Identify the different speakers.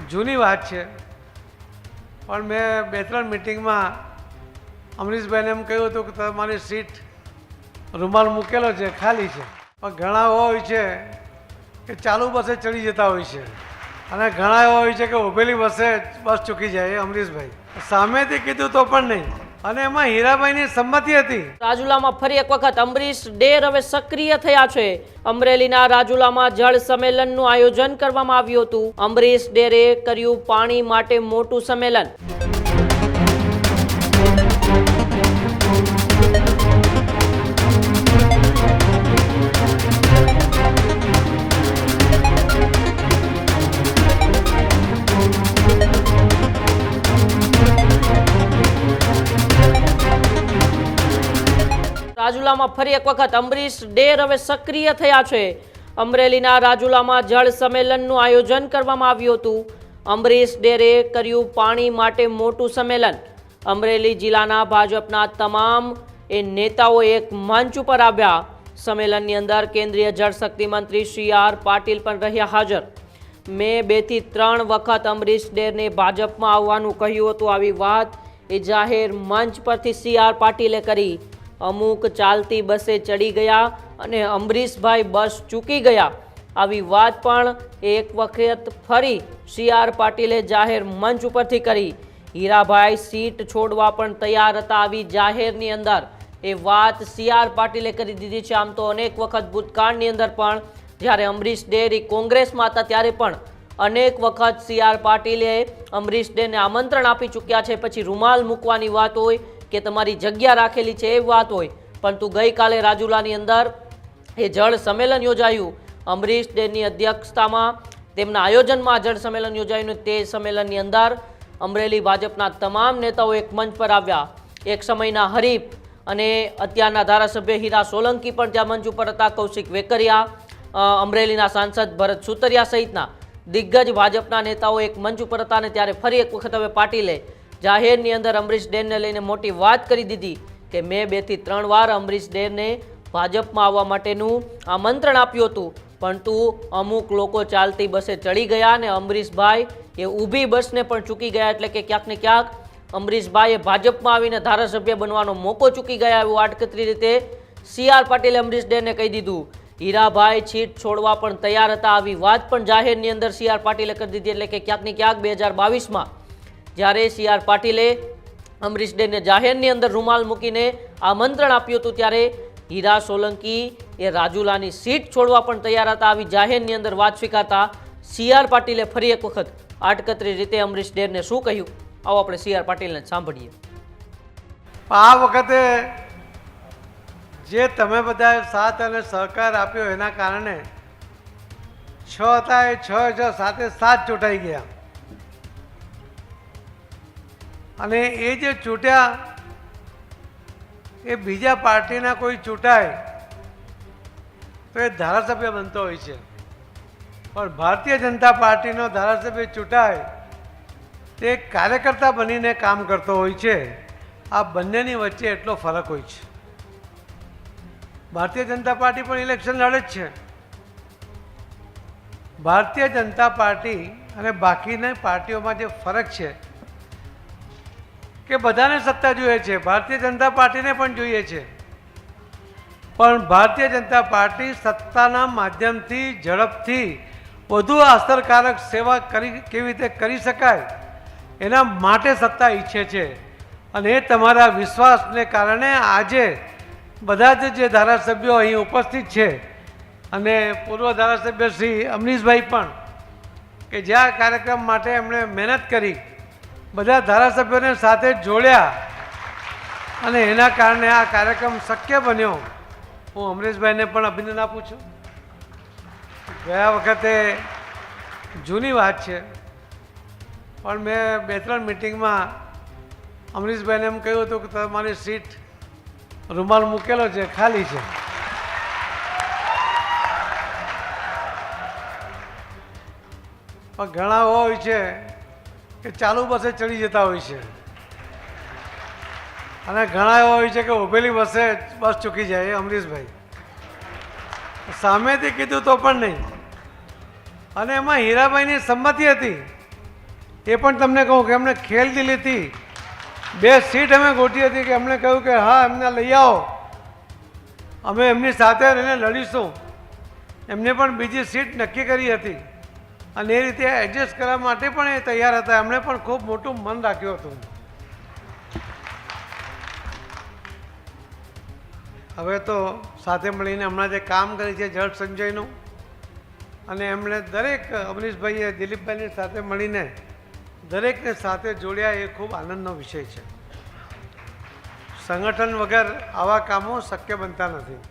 Speaker 1: જૂની વાત છે, પણ મેં 2-3 મિટિંગમાં અમરીશભાઈને એમ કહ્યું હતું કે તમારી સીટ રૂમાલ મૂકેલો છે, ખાલી છે. પણ ઘણા એવા હોય છે કે ચાલુ બસે ચડી જતા હોય છે અને ઘણા એવા હોય છે કે ઊભેલી બસે બસ ચૂકી જાય. અમરીશભાઈ સામેથી કીધું તો પણ નહીં, અને એમાં હીરાભાઈની સંમતિ હતી.
Speaker 2: રાજુલામાં ફરી એક વખત અમરીશ ડેર હવે સક્રિય થયા છે. અમરેલીના રાજુલામાં જળ સંમેલનનું આયોજન કરવામાં આવ્યું હતું. અમરીશ ડેરે કર્યું પાણી માટે મોટું સંમેલન. રાજુલામાં ફરી એક વખત અમરીશ ડેર હવે સક્રિય થયા છે. અમરેલીના રાજુલામાં જળ સંમેલનનું આયોજન કરવામાં આવ્યું હતું. અમરીશ ડેરે કર્યું પાણી માટે મોટું સંમેલન. અમરેલી જિલ્લાના ભાજપના તમામ નેતાઓ એક મંચ ઉપર આવ્યા. સંમેલનની અંદર કેન્દ્રીય જળશક્તિ મંત્રી CR પાટીલ પણ રહ્યા હાજર. મેં 2 થી 3 વખત અમરીશ ડેરને ભાજપમાં આવવાનું કહ્યું હતું. આવી વાત એ જાહેર મંચ પરથી CR પાટીલે કરી. અમુક ચાલતી બસે ચડી ગયા અને અમરીશભાઈ બસ ચૂકી ગયા. આવી વાત પણ એક વખત ફરી CR પાટીલે જાહેર મંચ ઉપરથી કરી. હીરાભાઈ સીટ છોડવા પણ તૈયાર હતા. આવી જાહેરની અંદર એ વાત CR પાટીલે કરી દીધી છે. આમ તો અનેક વખત ભૂતકાળની અંદર પણ જ્યારે અમરીશ ડેર કોંગ્રેસમાં હતા ત્યારે પણ અનેક વખત CR પાટીલે અમરીશ ડેરને આમંત્રણ આપી ચૂક્યા છે. પછી રૂમાલ મૂકવાની વાત હોય કે તમારી જગ્યા રાખેલી છે એ વાત હોય, પરંતુ ગઈકાલે રાજુલાની અંદર એ જળ સંમેલન યોજાયું. અમરીશ ડેરની અધ્યક્ષતામાં તેમના આયોજનમાં જળ સંમેલન યોજાયું. તે સંમેલનની અંદર અમરેલી ભાજપના તમામ નેતાઓ એક મંચ પર આવ્યા. એક સમયના હરીફ અને અત્યારના ધારાસભ્ય હીરા સોલંકી પણ ત્યાં મંચ ઉપર હતા. કૌશિક વેકરિયા, અમરેલીના સાંસદ ભરત સુતરિયા સહિતના દિગ્ગજ ભાજપના નેતાઓ એક મંચ ઉપર હતા. અને ત્યારે ફરી એક વખત હવે પાટીલે જાહેરની અંદર અમરીશ ડેરને લઈને મોટી વાત કરી દીધી કે મેં 2 થી 3 વાર અમરીશ ડેરને ભાજપમાં આવવા માટેનું આમંત્રણ આપ્યું હતું, પરંતુ અમુક લોકો ચાલતી બસે ચડી ગયા અને અમરીશભાઈ એ ઊભી બસને પણ ચૂકી ગયા. એટલે કે ક્યાંક ને ક્યાંક અમરીશભાઈએ ભાજપમાં આવીને ધારાસભ્ય બનવાનો મોકો ચૂકી ગયા. એવું આડકતરી રીતે CR પાટીલે અમરીશ ડેરને કહી દીધું. હીરાભાઈ સીટ છોડવા પણ તૈયાર હતા. આવી વાત પણ જાહેરની અંદર CR પાટીલે કરી દીધી. એટલે કે ક્યાંક ને ક્યાંક 2022માં જ્યારે CR પાટીલે અમરીશ ડેરને જાહેરની અંદર રૂમાલ મૂકીને આમંત્રણ આપ્યું હતું ત્યારે હીરા સોલંકી એ રાજુલાની સીટ છોડવા પણ તૈયાર હતા. આવી જાહેરની અંદર વાત સ્વીકારતા CR પાટીલે ફરી એક વખત આડકતરી રીતે અમરીશ ડેરને શું કહ્યું, આવો આપણે CR પાટીલને સાંભળીએ.
Speaker 1: આ વખતે જે તમે બધાએ સાથ અને સહકાર આપ્યો એના કારણે 6 હતા એ 6 સાથે 7 ચૂંટાઈ ગયા. અને એ જે ચૂંટ્યા એ બીજા પાર્ટીના કોઈ ચૂંટાય તો એ ધારાસભ્ય બનતો હોય છે, પણ ભારતીય જનતા પાર્ટીનો ધારાસભ્ય ચૂંટાય તે કાર્યકર્તા બનીને કામ કરતો હોય છે. આ બંનેની વચ્ચે એટલો ફરક હોય છે. ભારતીય જનતા પાર્ટી પણ ઇલેક્શન લડે જ છે. ભારતીય જનતા પાર્ટી અને બાકીની પાર્ટીઓમાં જે ફરક છે કે બધાને સત્તા જોઈએ છે, ભારતીય જનતા પાર્ટીને પણ જોઈએ છે, પણ ભારતીય જનતા પાર્ટી સત્તાના માધ્યમથી ઝડપથી વધુ અસરકારક સેવા કેવી રીતે કરી શકાય એના માટે સત્તા ઈચ્છે છે. અને એ તમારા વિશ્વાસને કારણે આજે બધા જ જે ધારાસભ્યો અહીં ઉપસ્થિત છે અને પૂર્વ ધારાસભ્ય શ્રી અમરીશભાઈ પણ કે જે આ કાર્યક્રમ માટે એમણે મહેનત કરી, બધા ધારાસભ્યોને સાથે જોડ્યા અને એના કારણે આ કાર્યક્રમ શક્ય બન્યો. હું અમરીશભાઈને પણ અભિનંદન આપું છું. ગયા વખતે જૂની વાત છે, પણ મેં 2-3 મિટિંગમાં અમરીશભાઈને એમ કહ્યું હતું કે તમારી સીટ રૂમાલ મૂકેલો છે, ખાલી છે. પણ ઘણા હોય છે કે ચાલુ બસે ચડી જતા હોય છે અને ઘણા એવા હોય છે કે ઊભેલી બસે બસ ચૂકી જાય. અમરીશભાઈ સામેથી કીધું તો પણ નહીં, અને એમાં હીરાભાઈની સંમતિ હતી. એ પણ તમને કહું કે એમણે ખેલદિલીથી 2 સીટ અમે ગોઠવી હતી કે એમણે કહ્યું કે હા એમને લઈ આવો, અમે એમની સાથે રહીને લડીશું. એમને પણ બીજી સીટ નક્કી કરી હતી અને એ રીતે એડજસ્ટ કરવા માટે પણ એ તૈયાર હતા. એમણે પણ ખૂબ મોટું મન રાખ્યું હતું. હવે તો સાથે મળીને હમણાં જે કામ કરી છે જળ સંચયનું, અને એમણે દરેક અમરીશભાઈએ દિલીપભાઈની સાથે મળીને દરેકને સાથે જોડ્યા, એ ખૂબ આનંદનો વિષય છે. સંગઠન વગર આવા કામો શક્ય બનતા નથી.